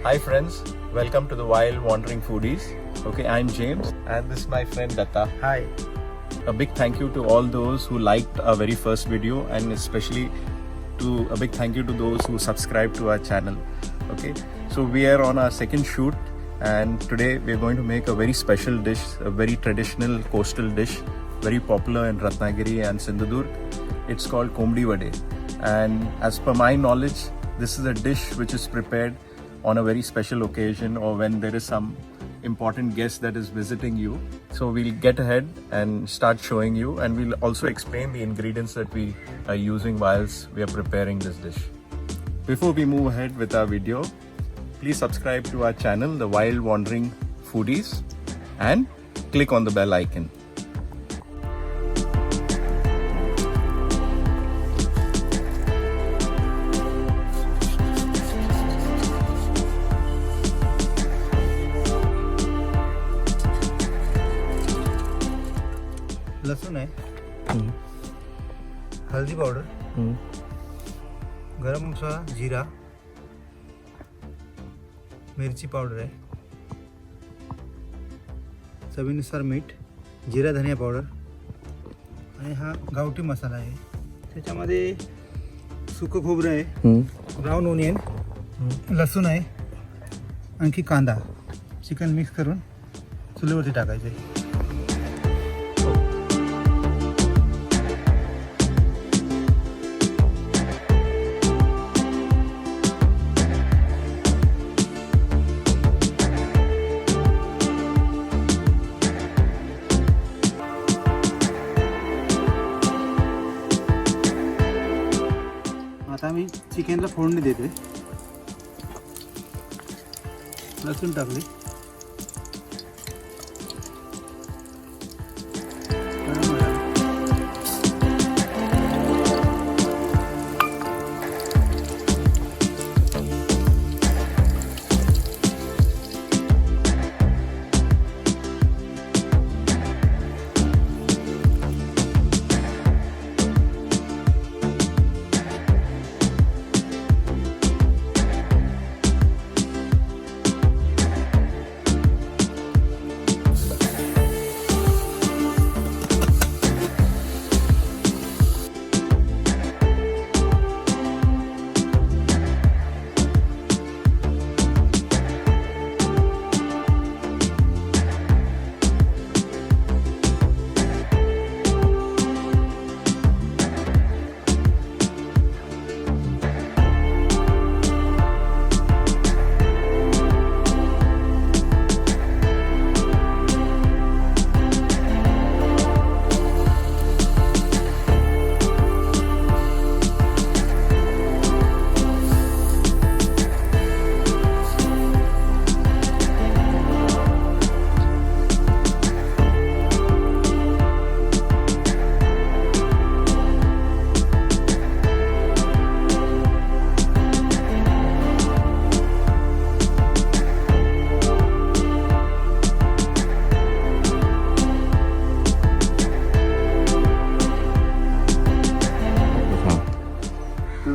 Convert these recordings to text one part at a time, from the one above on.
Hi friends, welcome to the Wild Wandering Foodies. Okay, I'm James and this is my friend Datta. Hi. A big thank you to all those who liked our very first video, and especially a big thank you to those who subscribed to our channel. Okay, so we are on our second shoot and today we're going to make a very special dish, a very traditional coastal dish, very popular in Ratnagiri and Sindhudurg. It's called Kombdi Vade, and as per my knowledge, this is a dish which is prepared on a very special occasion or when there is some important guest that is visiting you. So we'll get ahead and start showing you, and we'll also explain the ingredients that we are using whilst we are preparing this dish. Before we move ahead with our video, please subscribe to our channel, The Wild Wandering Foodies, and click on the bell icon. लसूण आहे, हल्दी powder, गरम मसाला, जीरा, मिरची powder आहे, चवीनुसार मीठ, जिरा धनिया पावडर आणि हा गावठी मसाला आहे. त्याच्यामध्ये सुकं खोबरं आहे, ब्राऊन ओनियन, लसूण आहे, आणखी कांदा, चिकन मिक्स करून चुलीवरती टाकायचं आहे. आता मी चिकनला फोडणी देते. लसूण टाकले,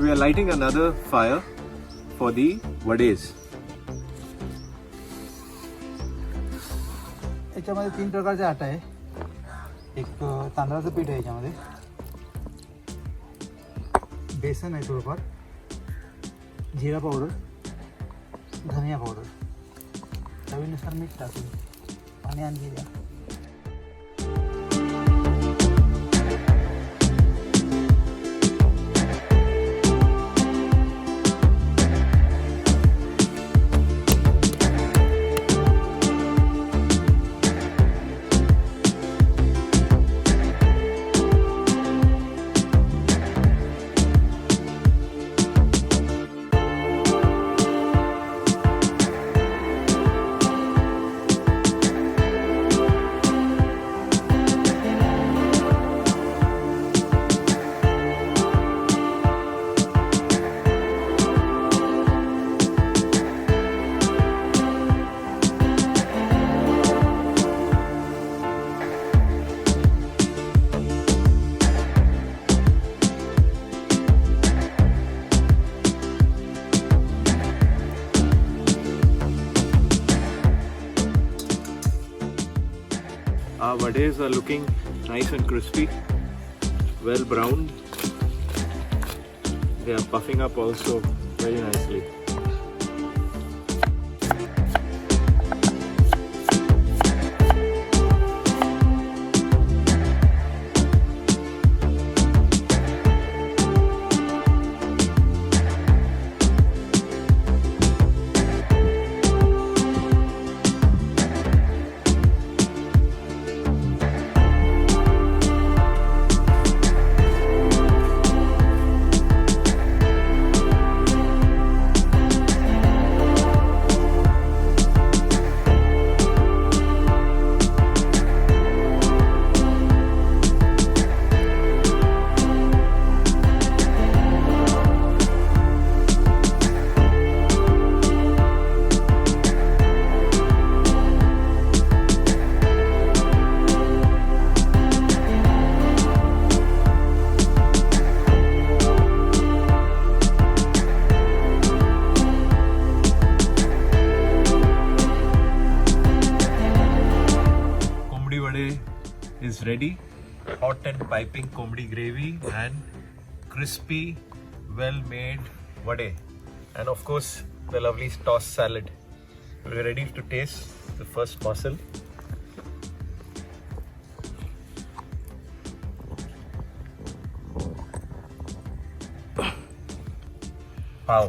we are lighting another fire for the vades. याच्यामध्ये 3 प्रकारचे आटा आहे. एक तांदळाचं पीठ आहे, याच्यामध्ये बेसन आहे, थोडंफार जिरा पावडर, धनिया पावडर, चवीनुसार मीठ टाकून पाणी आणखी द्या. Our vades are looking nice and crispy, well browned. They are puffing up also very nicely. Is ready. Hot and piping Kombdi gravy and crispy, well-made vade, and of course the lovely tossed salad. We're ready to taste the first morsel. Wow.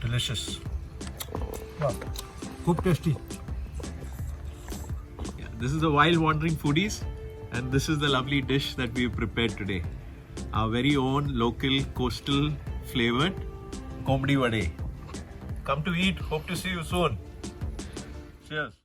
Delicious. Wow. खूप tasty. Yeah, this is the Wild Wandering Foodies, and this is the lovely dish that we've prepared today. Our very own local coastal flavored Kombdi Vade. Come to eat. Hope to see you soon. Cheers.